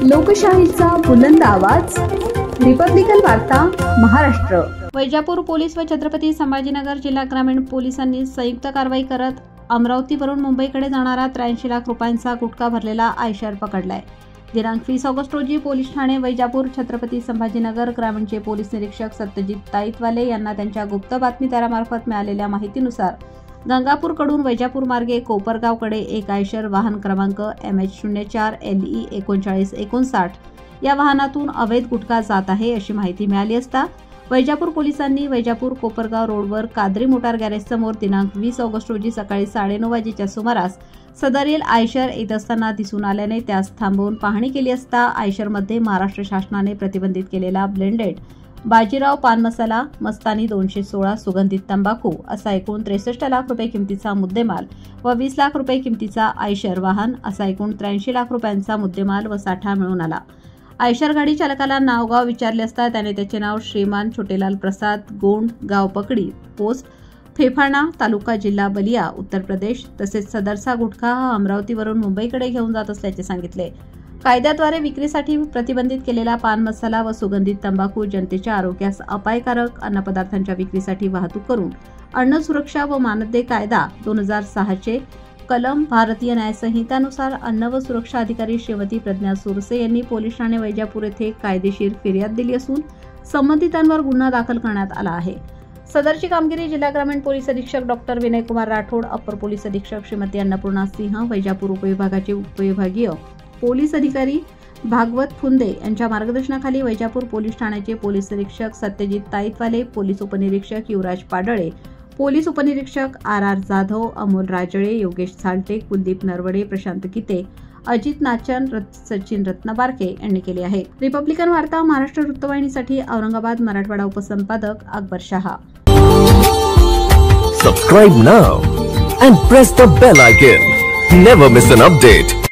लोकशाहीचा बुलंद आवाज, रिपब्लिकन वार्ता महाराष्ट्र। वैजापूर पोलीस व छत्रपती संभाजीनगर जिल्हा ग्रामीण पोलिसांनी संयुक्त कारवाई करत अमरावतीवरून मुंबईकडे जाणारा 83 लाख रुपयांचा गुटखा भरलेला आयशर पकडलाय। दिनांक 20 ऑगस्ट रोजी पोलीस ठाणे वैजापूर छत्रपती संभाजीनगर ग्रामीणचे पोलीस निरीक्षक सत्यजित ताईतवाले यांना त्यांच्या गुप्त बातमीदारामार्फत मिळालेल्या माहितीनुसार गंगापूरकडून वैजापूर मार्गे कोपरगावकडे एक आयशर वाहन क्रमांक MH04 LE 3959 या वाहनातून अवैध गुटखा जात आहे अशी माहिती मिळाली असता वैजापूर पोलिसांनी वैजापूर कोपरगाव रोडवर कादरी मोटार गॅरेज समोर दिनांक 20 ऑगस्ट रोजी सकाळी 9:30 वाजेच्या सुमारास सदरील आयशर येत असताना दिसून आल्याने त्यास थांबवून पाहणी केली असता आयशरमध्ये महाराष्ट्र शासनाने प्रतिबंधित केलेला ब्लेंडेड बाजीराव पान मसाला, मस्तानी 216 सुगंधित तंबाखू असा एकूण 63 लाख रुपये किमतीचा मुद्देमाल व 20 लाख रुपये किमतीचा आयशर वाहन असा एकूण 83 लाख रुपयांचा मुद्देमाल व साठा मिळून आला। आयशर गाडी चालकाला नावगाव विचारले असता त्याने त्याचे नाव श्रीमान छोटेलाल प्रसाद गोंड, गाव पकडी, पोस्ट फेफाणा, तालुका जिल्हा बलिया, उत्तर प्रदेश तसेच सदरचा गुटखा हा अमरावतीवरून मुंबईकडे घेऊन जात असल्याचे सांगितले। कायद्याद्वारे विक्रीसाठी प्रतिबंधित केलेला पान मसाला व सुगंधित तंबाखू जनतेच्या आरोग्यास अपायकारक अन्नपदार्थांच्या विक्रीसाठी वाहतूक करून अन्न सुरक्षा व मानदे कायदा 2006 चे कलम भारतीय न्याय संहितानुसार अन्न व सुरक्षा अधिकारी श्रीमती प्रज्ञा सुरसे यांनी पोलीस ठाणे वैजापूर येथे कायदेशीर फिर्याद दिली असून संबंधितांवर गुन्हा दाखल करण्यात आला आहे। सदरची कामगिरी जिल्हा ग्रामीण पोलीस अधीक्षक doctor Vinaykumar Rathod, upper police अधीक्षक श्रीमती अन्नपूर्णा सिंह, वैजापूर उपविभागाचे उपविभागीय पोलीस अधिकारी भागवत फुंदे यांच्या मार्गदर्शनाखाली वैजापूर पोलीस ठाण्याचे पोलीस निरीक्षक सत्यजित ताईतवाले, पोलीस उपनिरीक्षक युवराज पाडळे, पोलीस उपनिरीक्षक RR जाधव, अमोल राजळे, योगेश साल्टे, कुलदीप नरवडे, प्रशांत गीते, अजित नाचन, सचिन रत्नबारके यांनी केले आहे। रिपब्लिकन वार्ता Maharashtra वृत्तवाहिनीसाठी Aurangabad Marathwada उपसंपादक Akbar Shah. Subscribe now and press the bell icon. Never miss an update.